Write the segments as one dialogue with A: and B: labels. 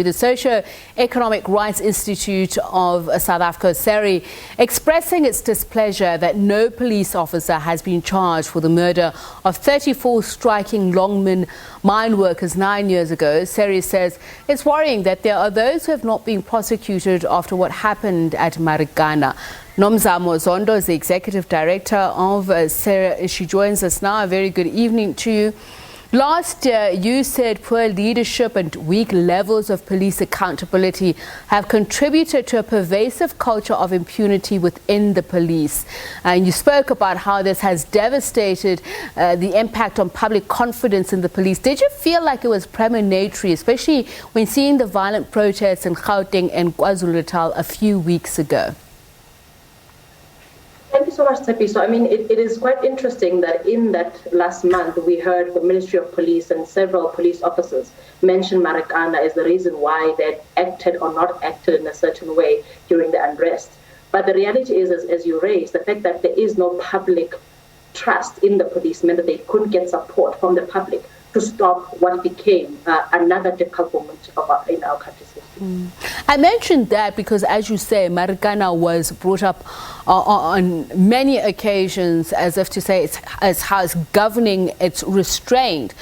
A: The Socio-Economic Rights Institute of South Africa, SERI, expressing its displeasure that no police officer has been charged for the murder of 34 striking Lonmin mine workers 9 years ago. SERI says it's worrying that there are those who have not been prosecuted after what happened at Marikana. Nomzamo Zondo is the Executive Director of SERI. She joins us now. A very good evening to you. Last year, you said poor leadership and weak levels of police accountability have contributed to a pervasive culture of impunity within the police. And you spoke about how this has devastated the impact on public confidence in the police. Did you feel like it was premonitory, especially when seeing the violent protests in Gauteng and KwaZulu-Natal a few weeks ago?
B: Thank you so much, Tepi. So, it is quite interesting that in that last month, we heard the Ministry of Police and several police officers mention Marikana as the reason why they acted or not acted in a certain way during the unrest. But the reality is, as you raised, the fact that there is no public trust in the police meant that they couldn't get support from the public to stop what became another difficult moment in our country's history.
A: I mentioned that because, as you say, Marikana was brought up on many occasions as if to say it's how it's governing its restraint.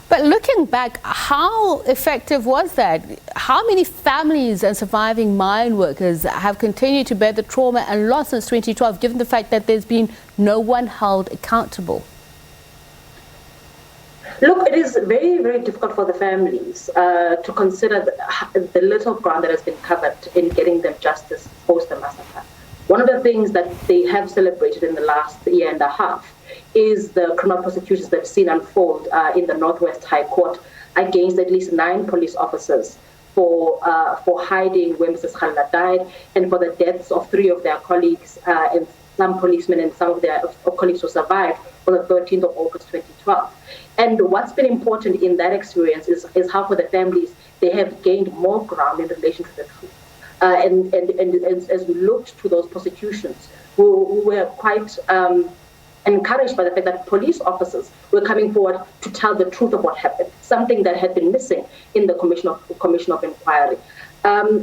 A: But looking back, how effective was that? How many families and surviving mine workers have continued to bear the trauma and loss since 2012, given the fact that there's been no one held accountable?
B: Look, it is very, very difficult for the families to consider the little ground that has been covered in getting them justice post the massacre. One of the things that they have celebrated in the last year and a half is the criminal prosecutions that have seen unfold in the Northwest High Court against at least 9 police officers for hiding where Mrs. Khalila died, and for the deaths of 3 of their colleagues and some policemen and some of their colleagues who survived on the 13th of August 2012. And what's been important in that experience is how for the families, they have gained more ground in relation to the truth. And as we looked to those prosecutions, we were quite encouraged by the fact that police officers were coming forward to tell the truth of what happened, something that had been missing in the commission of inquiry.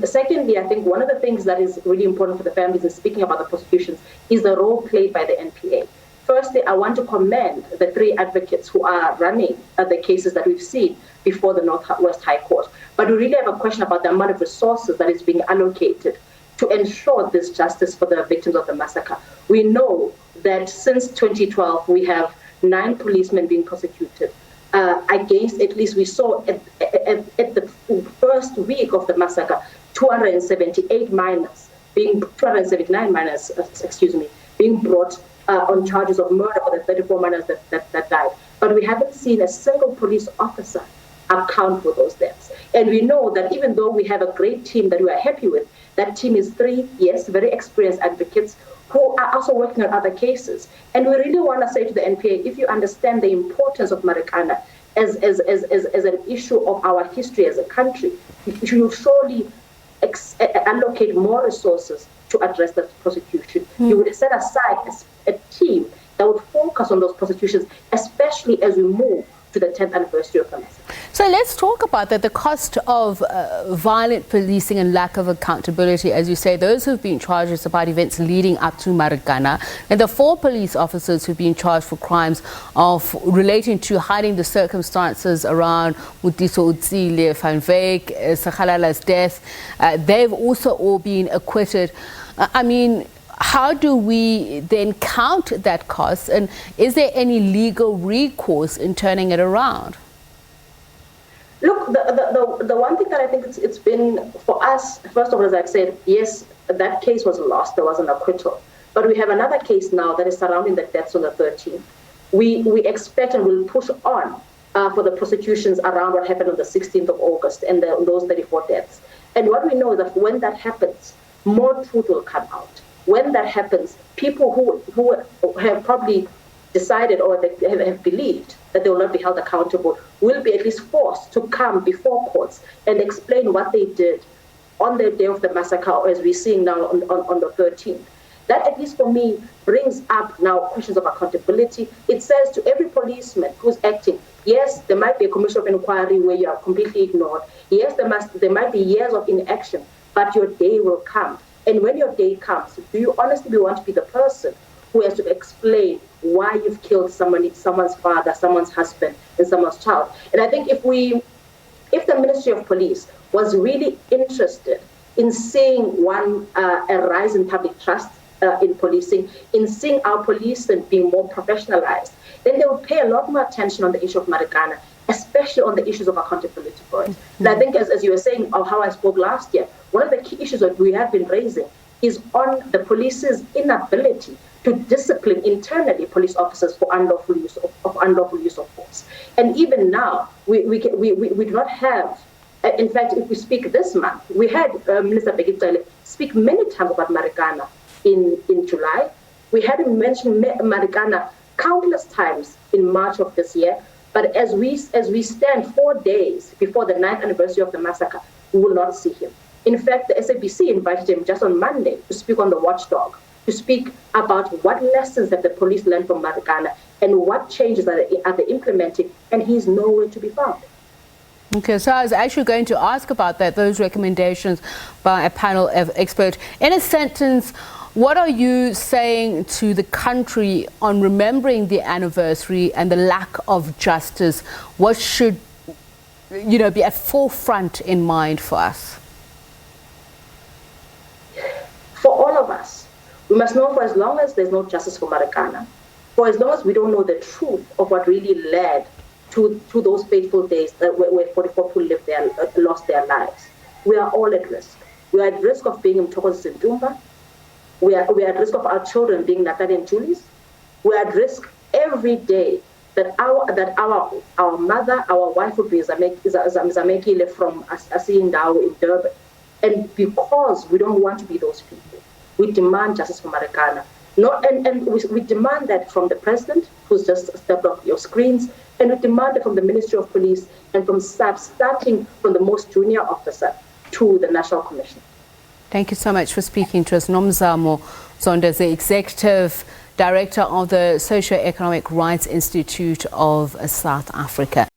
B: Secondly, I think one of the things that is really important for the families in speaking about the prosecutions is the role played by the NPA. Firstly, I want to commend the 3 advocates who are running the cases that we've seen before the Northwest High Court. But we really have a question about the amount of resources that is being allocated to ensure this justice for the victims of the massacre. We know that since 2012, we have 9 policemen being prosecuted against, at least we saw at the first week of the massacre, 279 minors being brought on charges of murder for the 34 minors that died. But we haven't seen a single police officer account for those deaths. And we know that even though we have a great team that we are happy with, that team is 3, yes, very experienced advocates who are also working on other cases. And we really want to say to the NPA, if you understand the importance of Marikana as an issue of our history as a country, you will surely allocate more resources to address that prosecution. You would set aside a team that would focus on those prosecutions, especially as we move to the 10th anniversary of the massacre.
A: So let's talk about that, the cost of violent policing and lack of accountability. As you say, those who've been charged about events leading up to Marikana, and the 4 police officers who've been charged for crimes of relating to hiding the circumstances around Mutiso Utsile, Van Wyk, Sakhalala's death, they've also all been acquitted. How do we then count that cost, and is there any legal recourse in turning it around?
B: Look, the one thing that I think it's been for us, first of all, as I've said, yes, that case was lost, there was an acquittal. But we have another case now that is surrounding the deaths on the 13th. We expect and will push on for the prosecutions around what happened on the 16th of August and those 34 deaths. And what we know is that when that happens, more truth will come out. When that happens, people who have probably decided or they have believed that they will not be held accountable will be at least forced to come before courts and explain what they did on the day of the massacre, as we're seeing now on the 13th. That, at least for me, brings up now questions of accountability. It says to every policeman who's acting, yes, there might be a commission of inquiry where you are completely ignored. Yes, there might be years of inaction, but your day will come. And when your day comes, do you honestly want to be the person who has to explain why you've killed someone's father, someone's husband, and someone's child? And I think if the Ministry of Police was really interested in seeing a rise in public trust in policing, in seeing our policemen being more professionalized, then they would pay a lot more attention on the issue of Marikana, especially on the issues of accountability for it. And I think, as you were saying, of how I spoke last year, one of the key issues that we have been raising is on the police's inability to discipline internally police officers for unlawful use of force. And even now, we do not have. In fact, if we speak this month, we had Minister Prosecutorial speak many times about Marikana in July. We had him mention Marikana countless times in March of this year. But as we stand 4 days before the 9th anniversary of the massacre, we will not see him. In fact, the SABC invited him just on Monday to speak on the watchdog, to speak about what lessons have the police learned from Marikana and what changes are they implementing, and he's nowhere to be found.
A: Okay, so I was actually going to ask about those recommendations by a panel of experts. In a sentence, what are you saying to the country on remembering the anniversary and the lack of justice? What should, be at forefront in mind for us?
B: For all of us, we must know, for as long as there's no justice for Marikana, for as long as we don't know the truth of what really led to those fateful days where 44 people lost their lives, we are all at risk. We are at risk of being Mtokozi Zintumba. We are at risk of our children being Nakani and Julius. We are at risk every day that our mother, our wife would be Zamekile from Asindao in Durban. And because we don't want to be those people, we demand justice for Marikana. And we demand that from the president, who's just stepped off your screens, and we demand it from the Ministry of Police and from SABC, starting from the most junior officer to the National Commission.
A: Thank you so much for speaking to us. Nomzamo Zondo, the Executive Director of the Socio-Economic Rights Institute of South Africa.